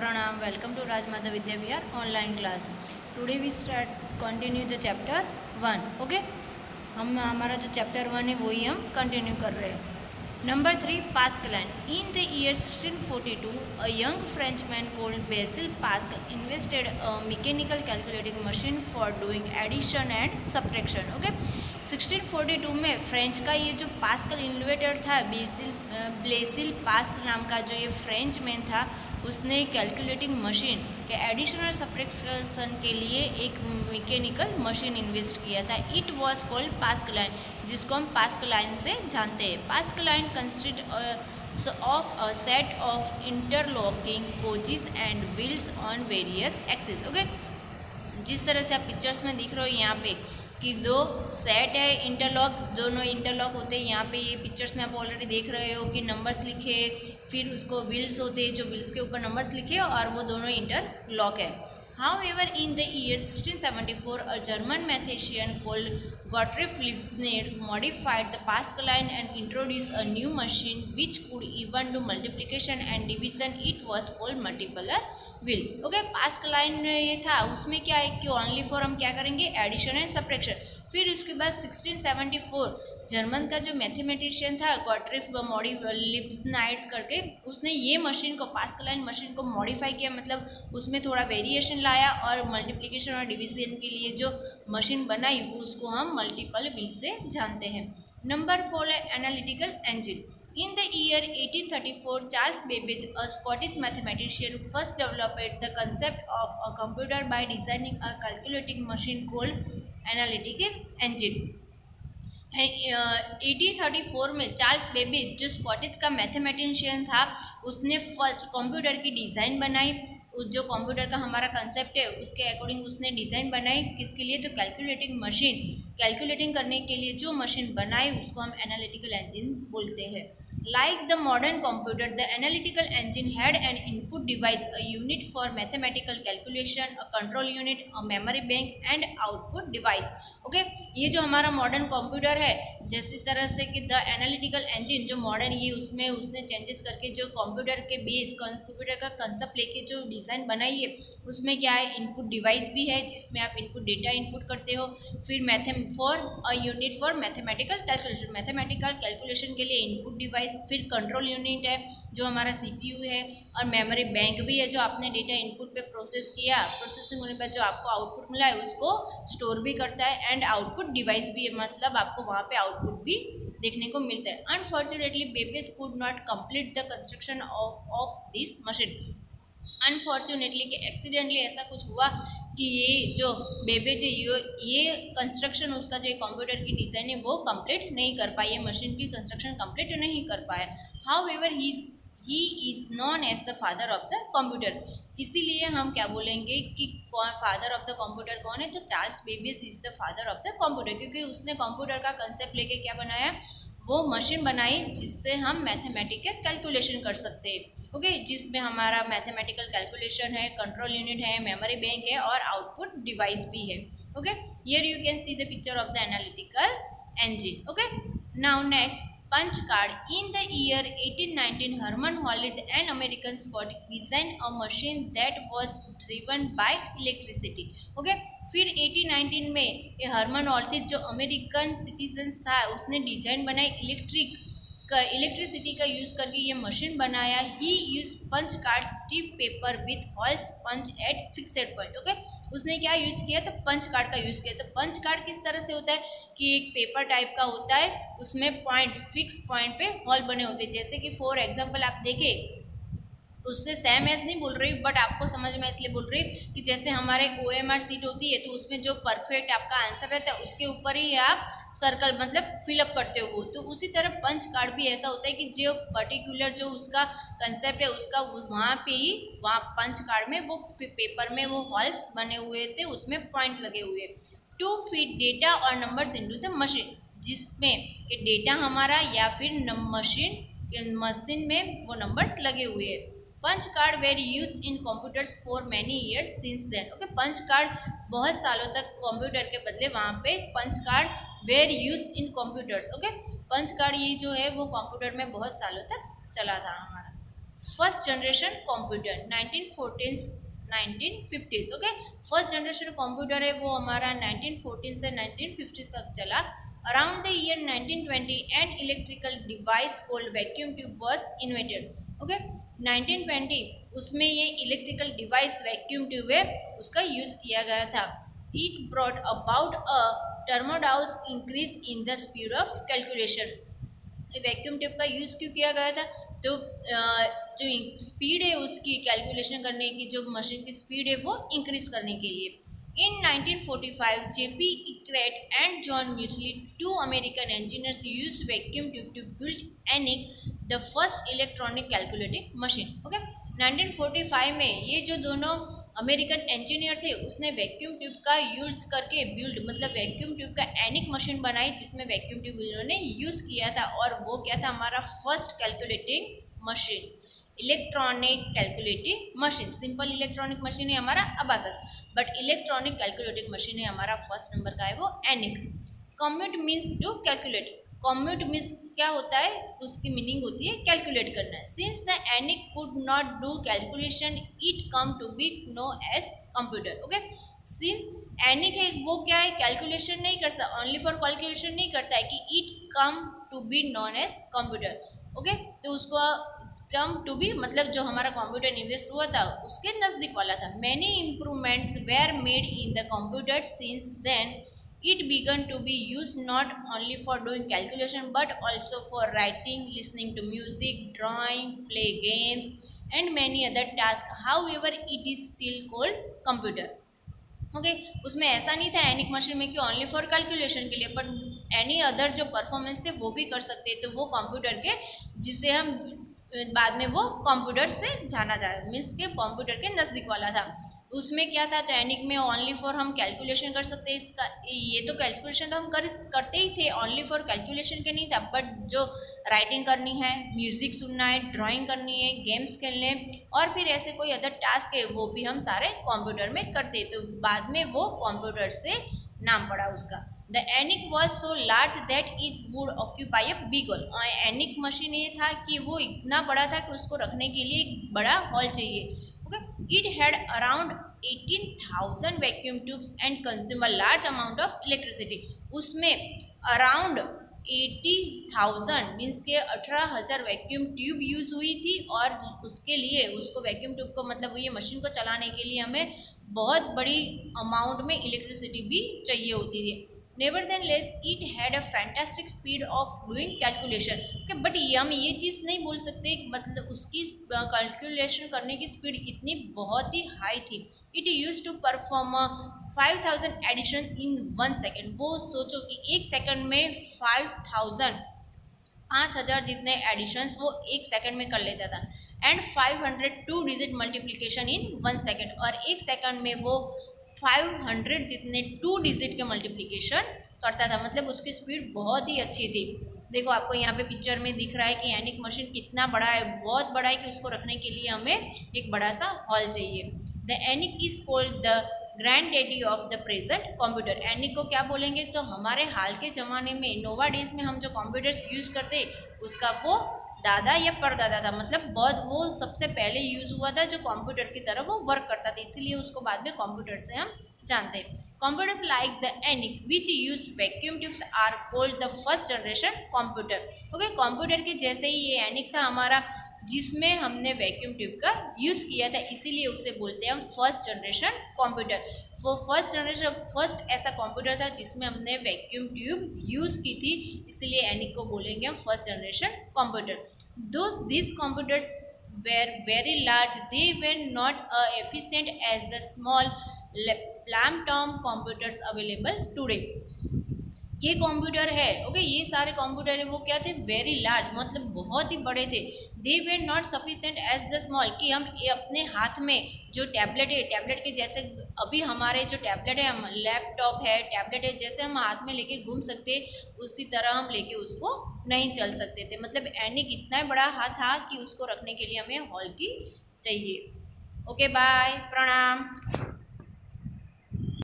Pranam, welcome to Rajmata Vidya Vihar online class. Today we continue the chapter 1. Okay, हम हमारा जो chapter 1 है वही हम continue कर रहे हैं. Number 3, Pascal. In the year 1642, a young Frenchman called Basil Pascal invented a mechanical calculating machine for doing addition and subtraction. Okay, 1642 में फ्रेंच का ये जो पास्कल इन्वेटर था, ब्लेसिल पास्कल नाम का जो ये फ्रेंच मैन था, उसने कैलकुलेटिंग मशीन के एडिशन और सब्ट्रैक्शन के लिए एक मैकेनिकल मशीन इन्वेस्ट किया था. इट वाज कॉल्ड पास्कलाइन, जिसको हम पास्कलाइन से जानते हैं. Pascaline consist of a set of interlocking coaches and wheels on various axis. Okay, जिस तरह से आप पिक्चर्स में दिख रहे हो यहाँ पे कि दो सेट है इंटरलॉक, दोनों इंटरलॉक होते हैं. यहाँ पे ये पिक्चर्स में आप ऑलरेडी देख रहे हो कि नंबर्स लिखे, फिर उसको व्हील्स होते हैं जो व्हील्स के ऊपर नंबर्स लिखे और वो दोनों इंटरलॉक है. However, in the year 1674, a German mathematician called Gottfried Leibniz modified the Pascaline and introduced a new machine which could even do multiplication and division. It was called multiplier wheel. Okay, Pascaline ये था, उसमें क्या है कि only for हम क्या करेंगे addition and subtraction. फिर उसके बाद 1674 जर्मन का जो मैथमेटिशियन था गॉटफ्रीड लिब्निट्ज़ करके, उसने ये मशीन को पास्कलाइन मशीन को मॉडिफाई किया, मतलब उसमें थोड़ा वेरिएशन लाया और मल्टीप्लिकेशन और डिवीजन के लिए जो मशीन बनाई वो उसको हम मल्टीपल व्हील से जानते हैं. नंबर 4 है analytical engine. In the year 1834, Charles Babbage, a Scottish mathematician, first developed the concept of a computer by designing a calculating machine called analytical engine. 1834 में चार्ल्स बेबेज जो स्कॉटिश का mathematician था, उसने first computer की design बनाई. जो computer का हमारा कंसेप्ट है उसके अकॉर्डिंग उसने डिज़ाइन बनाई. किसके लिए? तो कैलकुलेटिंग मशीन, कैलकुलेटिंग करने के लिए जो मशीन बनाई उसको हम एनालिटिकल इंजन बोलते हैं. Like the modern computer, the analytical engine had an input device, a unit for mathematical calculation, a control unit, a memory bank and output device. Okay, ये जो हमारा मॉडर्न कंप्यूटर है, जैसी तरह से कि द एनालिटिकल इंजन जो modern, ये उसमें उसने चेंजेस करके जो कंप्यूटर के बेस कंप्यूटर का कंसेप्ट लेके जो डिज़ाइन बनाई है, उसमें क्या है इनपुट डिवाइस भी है जिसमें आप इनपुट डेटा इनपुट करते हो. फिर for a unit for mathematical calculation, mathematical calculation के लिए इनपुट डिवाइस. फिर कंट्रोल यूनिट है जो हमारा CPU है, और मेमोरी बैंक भी है जो आपने डेटा इनपुट पे प्रोसेस किया, प्रोसेसिंग होने पर जो आपको आउटपुट मिला है उसको स्टोर भी करता है. एंड आउटपुट डिवाइस भी है, मतलब आपको वहाँ पे आउटपुट भी देखने को मिलता है. Unfortunately Babbage could not complete the construction of this machine. Unfortunately कि एक्सीडेंटली ऐसा कुछ हुआ कि ये जो बेबेज है ये कंस्ट्रक्शन उसका जो कंप्यूटर की डिज़ाइन है वो कंप्लीट नहीं कर पाई, ये मशीन की कंस्ट्रक्शन कंप्लीट नहीं कर पाया. However he is known as the father of the computer. इसीलिए हम क्या बोलेंगे कि फादर ऑफ द कंप्यूटर कौन है? तो Charles Babbage is the father of the computer, क्योंकि उसने कंप्यूटर का कंसेप्ट लेके क्या बनाया, वो मशीन बनाई जिससे हम मैथमेटिकल कैलकुलेशन कर सकते हैं. ओके, जिसमें हमारा मैथमेटिकल कैलकुलेशन है, कंट्रोल यूनिट है, मेमोरी बैंक है और आउटपुट डिवाइस भी है. Okay, here you can see the picture of the analytical engine. Okay, now next punch card. In the year 1819, Herman Hollis, an American Scot, designed a machine that was driven by electricity. Okay, फिर 1819 में ये Harman Hollies जो American citizen था उसने design बनाई electricity का use करके ये मशीन बनाया. He use punch card stiff paper with holes punch at fixed point. Okay, उसने क्या यूज़ किया? तो पंच कार्ड का यूज़ किया. तो पंच कार्ड किस तरह से होता है कि एक पेपर टाइप का होता है, उसमें पॉइंट्स फिक्स पॉइंट पे हॉल बने होते हैं. जैसे कि फॉर एग्जांपल आप देखें, उससे सेम एज नहीं बोल रही बट आपको समझ में इसलिए बोल रही कि जैसे हमारे OMR सीट होती है तो उसमें जो परफेक्ट आपका आंसर रहता है उसके ऊपर ही आप सर्कल मतलब फिलअप करते हो. तो उसी तरह पंच कार्ड भी ऐसा होता है कि जो पर्टिकुलर जो उसका कंसेप्ट है उसका वहाँ पे ही वहाँ पंच कार्ड में वो पेपर में वो हॉल्स बने हुए थे, उसमें पॉइंट लगे हुए. टू फीड डेटा और नंबर्स इनटू द मशीन, जिसमें कि डेटा हमारा या फिर मशीन में वो नंबर्स लगे हुए हैं. Punch card were used in computers for many years since then. Okay, punch card बहुत सालों तक कंप्यूटर के बदले वहाँ पे punch card were used in computers. Okay, punch card ये जो है वो कंप्यूटर में बहुत सालों तक चला था हमारा. First generation computer 1914 1950s। Okay, first generation computer है वो हमारा 1914 से 1950 तक चला। Around the year 1920 an electrical device called vacuum tube was invented. Okay, 1920 उसमें ये इलेक्ट्रिकल डिवाइस वैक्यूम ट्यूब है उसका यूज़ किया गया था। It brought about a tremendous increase in the speed of calculation. Vacuum tube का यूज़ क्यों किया गया था? तो जो स्पीड है उसकी कैलकुलेशन करने की, जो मशीन की स्पीड है वो इंक्रीज करने के लिए। In 1945, J.P. Eckert and John Muesli, two American engineers, used vacuum tube to build ENIAC, the first electronic calculating machine. Okay, 1945 में ये जो दोनों अमेरिकन इंजीनियर थे उसने वैक्यूम ट्यूब का यूज़ करके बिल्ड, मतलब वैक्यूम ट्यूब का एनिक मशीन बनाई जिसमें वैक्यूम ट्यूब उन्होंने यूज़ किया था। और वो क्या था? हमारा first calculating machine, electronic calculating machine. Simple electronic machine है हमारा abacus, but electronic calculating machine है हमारा फर्स्ट नंबर का है वो ENIAC. Compute means to calculate. Compute means क्या होता है? उसकी मीनिंग होती है कैलकुलेट करना। Since the ENIAC could not do calculation it come to be know as computer. Okay, since ENIAC है वो क्या है? कैलकुलेशन नहीं कर सकता, ओनली फॉर कैलकुलेशन नहीं करता है कि it come to be known as computer. Okay, तो उसको कम टू बी मतलब जो हमारा कंप्यूटर इन्वेस्ट हुआ था उसके नज़दीक वाला था। Many improvements were made in the computer since then it began to be used not only for doing calculation but also for writing, listening to music, drawing, play games and many other tasks. However, it is still called computer. Okay, उसमें ऐसा नहीं था एनिक machine में कि only for calculation के लिए, but any other जो performance थे वो भी कर सकते हैं। तो वो कंप्यूटर के जिसे हम बाद में वो कंप्यूटर से जाना जाए, मीन्स के कंप्यूटर के नज़दीक वाला था। उसमें क्या था? तो एनिक में ओनली फॉर हम कैलकुलेशन कर सकते हैं। इसका ये तो कैलकुलेशन तो हम करते ही थे, ओनली फॉर कैलकुलेशन के नहीं था, बट जो राइटिंग करनी है, म्यूज़िक सुनना है, ड्राइंग करनी है, गेम्स खेलने और फिर ऐसे कोई अदर टास्क है वो भी हम सारे कंप्यूटर में करते। तो बाद में वो कंप्यूटर से नाम पड़ा उसका। The ENIAC was so large that is would occupy a big hall. ENIAC machine ये था कि वो इतना बड़ा था कि उसको रखने के लिए एक बड़ा हॉल चाहिए। It had around 18,000 vacuum tubes and consume a large amount of electricity. उसमें around 80,000 मीन्स के 18,000 वैक्यूम ट्यूब यूज़ हुई थी और उसके लिए उसको वैक्यूम ट्यूब को मतलब ये मशीन को चलाने के लिए हमें बहुत बड़ी अमाउंट में इलेक्ट्रिसिटी भी चाहिए होती थी। Nevertheless, it had a fantastic speed of doing calculation. Okay, but हम ये चीज़ नहीं बोल सकते मतलब उसकी कैलकुलेशन करने की स्पीड इतनी बहुत ही हाई थी। It used to perform 5,000 addition in 1 second. वो सोचो कि एक सेकंड में 5,000 जितने एडिशंस वो एक सेकंड में कर लेता था। And 502 digit multiplication in 1 second, और एक सेकंड में वो 500 जितने 2 डिजिट के मल्टीप्लिकेशन करता था। मतलब उसकी स्पीड बहुत ही अच्छी थी। देखो आपको यहाँ पे पिक्चर में दिख रहा है कि एनिक मशीन कितना बड़ा है, बहुत बड़ा है कि उसको रखने के लिए हमें एक बड़ा सा हॉल चाहिए। The ENIAC is called the grand daddy of the present computer. ENIAC को क्या बोलेंगे? तो हमारे हाल के ज़माने में नोवा डेज में हम जो कंप्यूटर्स यूज़ करते उसका वो दादा या परदादा था। मतलब बहुत वो सबसे पहले यूज़ हुआ था जो कंप्यूटर की तरह वो वर्क करता था, इसीलिए उसको बाद में कंप्यूटर से हम जानते हैं। Computers like the ENIAC which use vacuum tubes are called the first generation computer. Okay, computer के जैसे ही ये एनिक था हमारा जिसमें हमने वैक्यूम ट्यूब का यूज़ किया था, इसीलिए उसे बोलते हैं हम फर्स्ट जनरेशन कंप्यूटर। वो फर्स्ट जनरेशन फर्स्ट ऐसा कंप्यूटर था जिसमें हमने वैक्यूम ट्यूब यूज़ की थी, इसलिए एनिक को बोलेंगे हम first generation computer. These computers were very large. They were not efficient as the small lamp-top computers available today. ये कंप्यूटर है ओके, ये सारे कंप्यूटर है वो क्या थे? वेरी लार्ज, मतलब बहुत ही बड़े थे। They were not sufficient as the small, कि हम अपने हाथ में जो टैबलेट है, टैबलेट के जैसे अभी हमारे जो टैबलेट है, हम लैपटॉप है, टैबलेट है, जैसे हम हाथ में लेके घूम सकते उसी तरह हम लेके उसको नहीं चल सकते थे। मतलब एनिक इतना बड़ा हाथ था कि उसको रखने के लिए हमें हॉल की चाहिए। ओके बाय, प्रणाम।